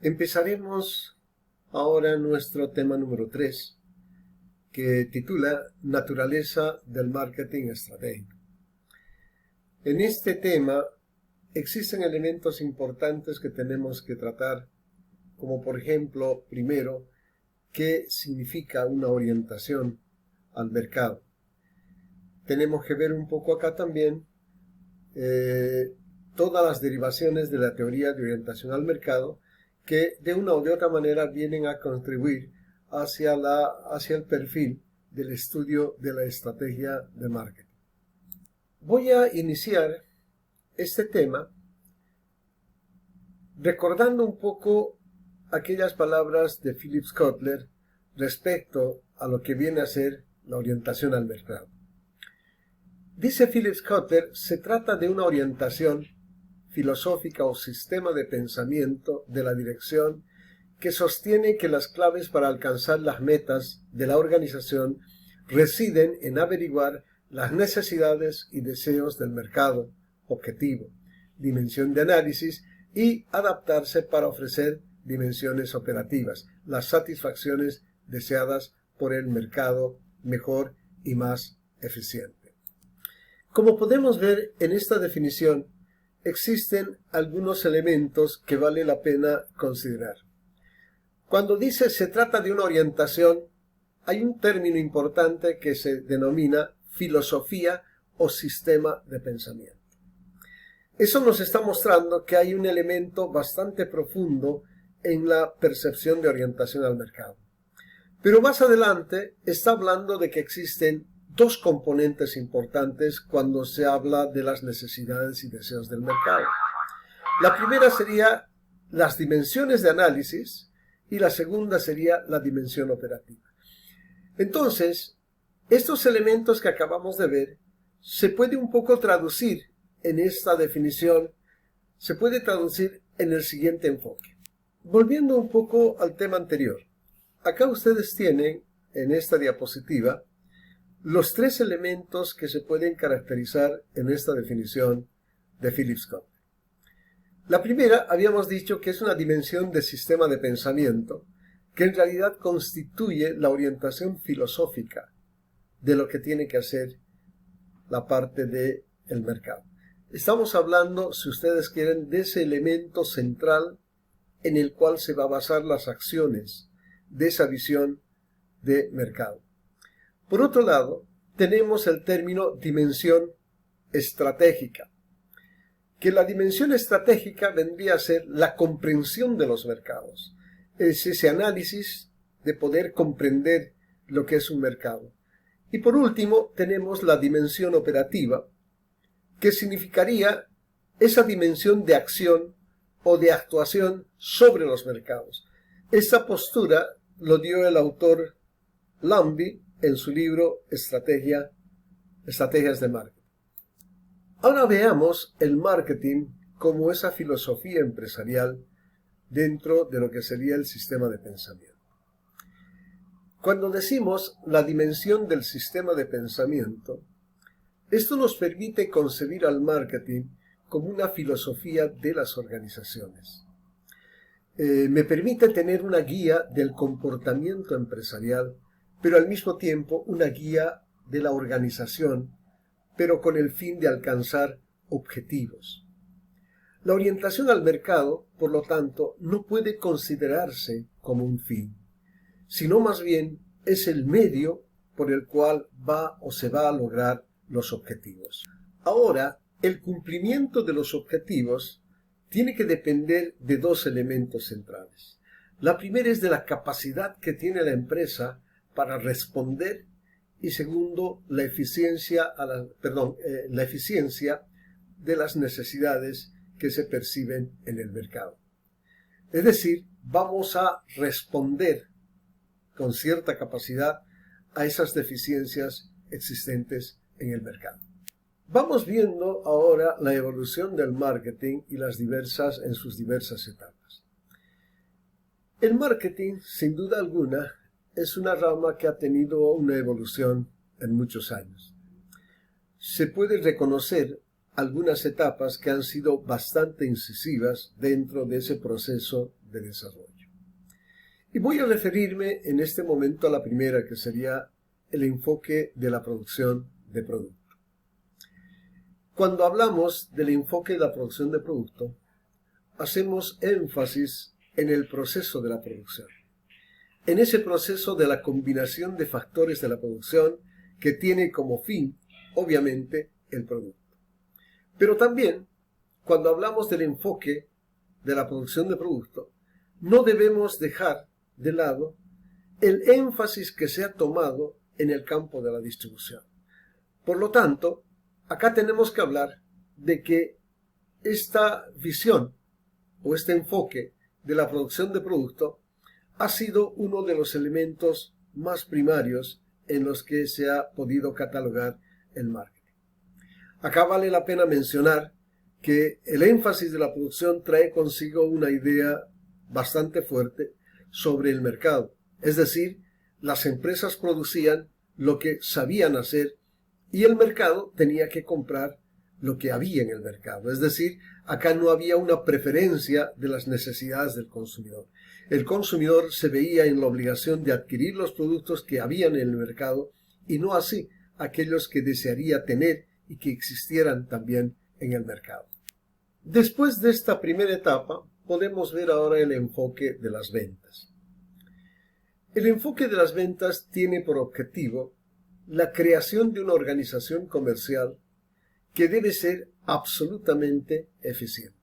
Empezaremos ahora nuestro tema número 3, que titula Naturaleza del marketing estratégico. En este tema existen elementos importantes que tenemos que tratar, como por ejemplo, primero, qué significa una orientación al mercado. Tenemos que ver un poco acá también todas las derivaciones de la teoría de orientación al mercado que de una u de otra manera vienen a contribuir hacia el perfil del estudio de la estrategia de marketing. Voy a iniciar este tema recordando un poco aquellas palabras de Philip Kotler respecto a lo que viene a ser la orientación al mercado. Dice Philip Kotler, se trata de una orientación filosófica o sistema de pensamiento de la dirección que sostiene que las claves para alcanzar las metas de la organización residen en averiguar las necesidades y deseos del mercado objetivo, dimensión de análisis y adaptarse para ofrecer dimensiones operativas, las satisfacciones deseadas por el mercado mejor y más eficiente. Como podemos ver en esta definición, existen algunos elementos que vale la pena considerar. Cuando dice se trata de una orientación, hay un término importante que se denomina filosofía o sistema de pensamiento. Eso nos está mostrando que hay un elemento bastante profundo en la percepción de orientación al mercado. Pero más adelante está hablando de que existen dos componentes importantes cuando se habla de las necesidades y deseos del mercado. La primera sería las dimensiones de análisis y la segunda sería la dimensión operativa. Entonces, estos elementos que acabamos de ver se puede un poco traducir en esta definición, se puede traducir en el siguiente enfoque. Volviendo un poco al tema anterior, acá ustedes tienen en esta diapositiva los tres elementos que se pueden caracterizar en esta definición de Philip Kotler. La primera, habíamos dicho que es una dimensión de sistema de pensamiento que en realidad constituye la orientación filosófica de lo que tiene que hacer la parte del mercado. Estamos hablando, si ustedes quieren, de ese elemento central en el cual se va a basar las acciones de esa visión de mercado. Por otro lado, tenemos el término dimensión estratégica, que la dimensión estratégica vendría a ser la comprensión de los mercados. Es ese análisis de poder comprender lo que es un mercado. Y por último, tenemos la dimensión operativa, que significaría esa dimensión de acción o de actuación sobre los mercados. Esa postura lo dio el autor Lambie en su libro Estrategias de Marketing. Ahora veamos el marketing como esa filosofía empresarial dentro de lo que sería el sistema de pensamiento. Cuando decimos la dimensión del sistema de pensamiento, esto nos permite concebir al marketing como una filosofía de las organizaciones. Me permite tener una guía del comportamiento empresarial, pero al mismo tiempo una guía de la organización, pero con el fin de alcanzar objetivos. La orientación al mercado, por lo tanto, no puede considerarse como un fin, sino más bien es el medio por el cual va o se va a lograr los objetivos. Ahora, el cumplimiento de los objetivos tiene que depender de dos elementos centrales. La primera es de la capacidad que tiene la empresa para responder y segundo, la eficiencia de las necesidades que se perciben en el mercado. Es decir, vamos a responder con cierta capacidad a esas deficiencias existentes en el mercado. Vamos viendo ahora la evolución del marketing y en sus diversas etapas. El marketing, sin duda alguna, es una rama que ha tenido una evolución en muchos años. Se puede reconocer algunas etapas que han sido bastante incisivas dentro de ese proceso de desarrollo. Y voy a referirme en este momento a la primera, que sería el enfoque de la producción de producto. Cuando hablamos del enfoque de la producción de producto, hacemos énfasis en el proceso de la producción, en ese proceso de la combinación de factores de la producción que tiene como fin, obviamente, el producto. Pero también, cuando hablamos del enfoque de la producción de producto, no debemos dejar de lado el énfasis que se ha tomado en el campo de la distribución. Por lo tanto, acá tenemos que hablar de que esta visión o este enfoque de la producción de producto ha sido uno de los elementos más primarios en los que se ha podido catalogar el marketing. Acá vale la pena mencionar que el énfasis de la producción trae consigo una idea bastante fuerte sobre el mercado. Es decir, las empresas producían lo que sabían hacer y el mercado tenía que comprar lo que había en el mercado. Es decir, acá no había una preferencia de las necesidades del consumidor. El consumidor se veía en la obligación de adquirir los productos que habían en el mercado y no así aquellos que desearía tener y que existieran también en el mercado. Después de esta primera etapa, podemos ver ahora el enfoque de las ventas. El enfoque de las ventas tiene por objetivo la creación de una organización comercial que debe ser absolutamente eficiente,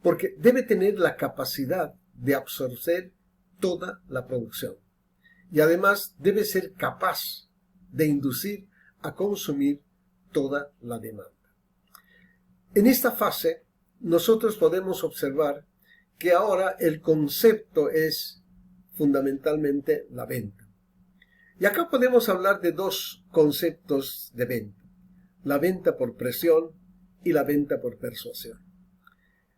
porque debe tener la capacidad de absorber toda la producción y además debe ser capaz de inducir a consumir toda la demanda. En esta fase, nosotros podemos observar que ahora el concepto es fundamentalmente la venta. Y acá podemos hablar de dos conceptos de venta: la venta por presión y la venta por persuasión.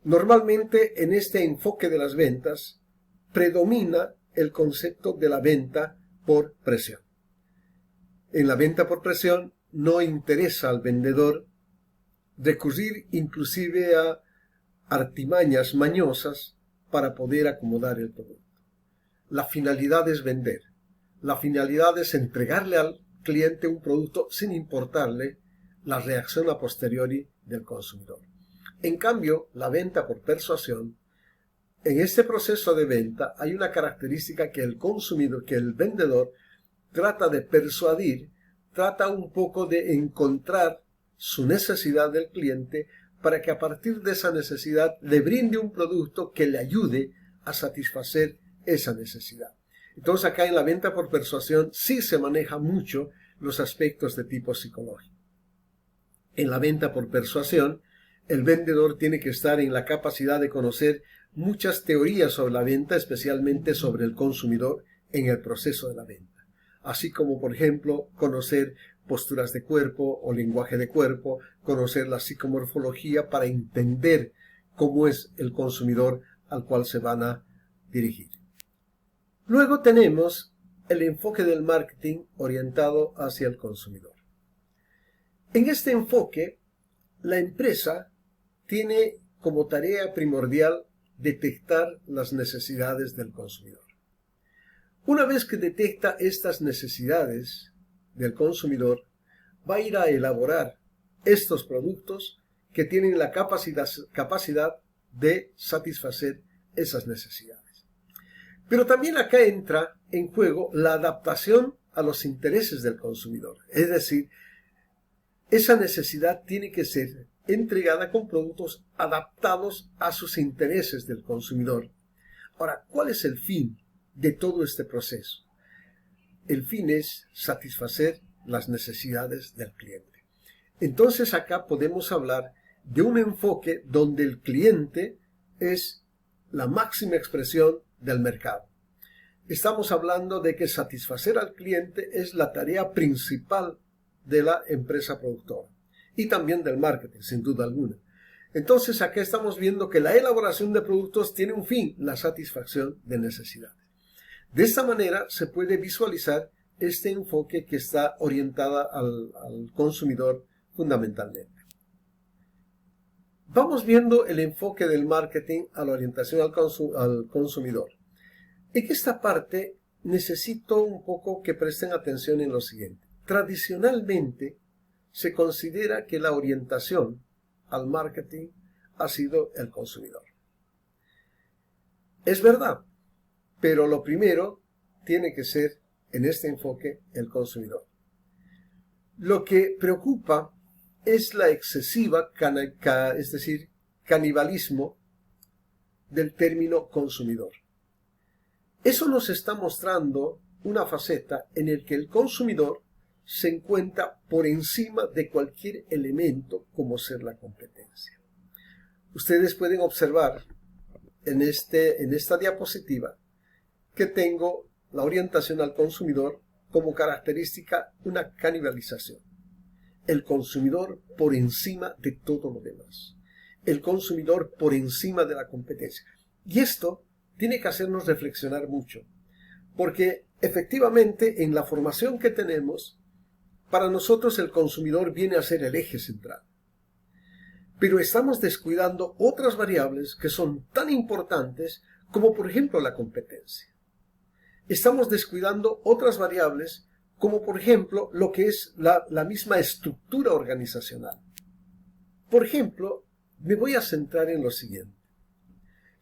Normalmente en este enfoque de las ventas predomina el concepto de la venta por presión. En la venta por presión no interesa al vendedor recurrir inclusive a artimañas mañosas para poder acomodar el producto. La finalidad es vender. La finalidad es entregarle al cliente un producto sin importarle la reacción a posteriori del consumidor. En cambio, la venta por persuasión, en este proceso de venta hay una característica que el consumidor, que el vendedor trata de persuadir, trata un poco de encontrar su necesidad del cliente para que a partir de esa necesidad le brinde un producto que le ayude a satisfacer esa necesidad. Entonces acá en la venta por persuasión sí se maneja mucho los aspectos de tipo psicológico. En la venta por persuasión, el vendedor tiene que estar en la capacidad de conocer muchas teorías sobre la venta, especialmente sobre el consumidor en el proceso de la venta. Así como, por ejemplo, conocer posturas de cuerpo o lenguaje de cuerpo, conocer la psicomorfología para entender cómo es el consumidor al cual se van a dirigir. Luego tenemos el enfoque del marketing orientado hacia el consumidor. En este enfoque, la empresa tiene como tarea primordial detectar las necesidades del consumidor. Una vez que detecta estas necesidades del consumidor, va a ir a elaborar estos productos que tienen la capacidad de satisfacer esas necesidades. Pero también acá entra en juego la adaptación a los intereses del consumidor. Es decir, esa necesidad tiene que ser entregada con productos adaptados a sus intereses del consumidor. Ahora, ¿cuál es el fin de todo este proceso? El fin es satisfacer las necesidades del cliente. Entonces acá podemos hablar de un enfoque donde el cliente es la máxima expresión del mercado. Estamos hablando de que satisfacer al cliente es la tarea principal de la empresa productora y también del marketing, sin duda alguna. Entonces acá estamos viendo que la elaboración de productos tiene un fin, la satisfacción de necesidades. De esta manera se puede visualizar este enfoque que está orientado al consumidor fundamentalmente. vamos viendo el enfoque del marketing a la orientación al consumidor. En esta parte necesito un poco que presten atención en lo siguiente. Tradicionalmente se considera que la orientación al marketing ha sido el consumidor. Es verdad, pero lo primero tiene que ser en este enfoque el consumidor. Lo que preocupa es la excesiva, canibalismo del término consumidor. Eso nos está mostrando una faceta en la que el consumidor se encuentra por encima de cualquier elemento como ser la competencia. Ustedes pueden observar en esta diapositiva que tengo la orientación al consumidor como característica una canibalización. El consumidor por encima de todo lo demás. El consumidor por encima de la competencia. Y esto tiene que hacernos reflexionar mucho, porque efectivamente en la formación que tenemos, para nosotros el consumidor viene a ser el eje central. Pero estamos descuidando otras variables que son tan importantes como por ejemplo la competencia. Estamos descuidando otras variables como por ejemplo lo que es la misma estructura organizacional. Por ejemplo, me voy a centrar en lo siguiente.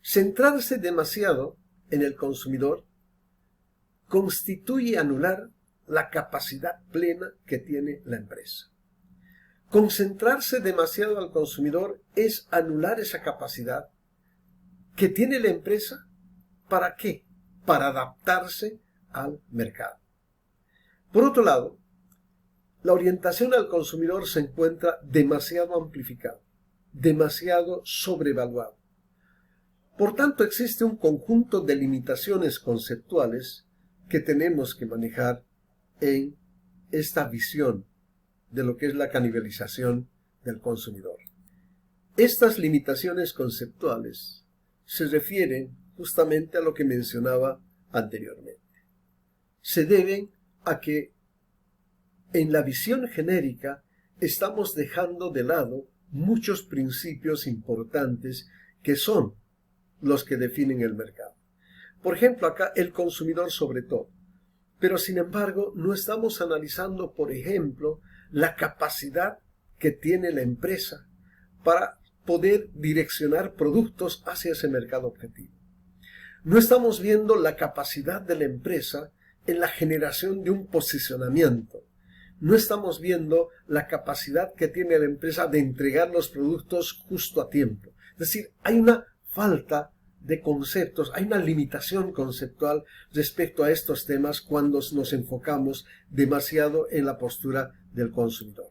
Centrarse demasiado en el consumidor constituye anular la capacidad plena que tiene la empresa. Concentrarse demasiado al consumidor es anular esa capacidad que tiene la empresa. ¿Para qué? Para adaptarse al mercado. Por otro lado, la orientación al consumidor se encuentra demasiado amplificada, demasiado sobrevaluada. Por tanto, existe un conjunto de limitaciones conceptuales que tenemos que manejar en esta visión de lo que es la canibalización del consumidor. Estas limitaciones conceptuales se refieren justamente a lo que mencionaba anteriormente. Se deben a que en la visión genérica estamos dejando de lado muchos principios importantes que son los que definen el mercado. Por ejemplo, acá el consumidor sobre todo. Pero sin embargo, no estamos analizando, por ejemplo, la capacidad que tiene la empresa para poder direccionar productos hacia ese mercado objetivo. No estamos viendo la capacidad de la empresa en la generación de un posicionamiento. No estamos viendo la capacidad que tiene la empresa de entregar los productos justo a tiempo. Es decir, hay una falta de conceptos, hay una limitación conceptual respecto a estos temas cuando nos enfocamos demasiado en la postura del consumidor.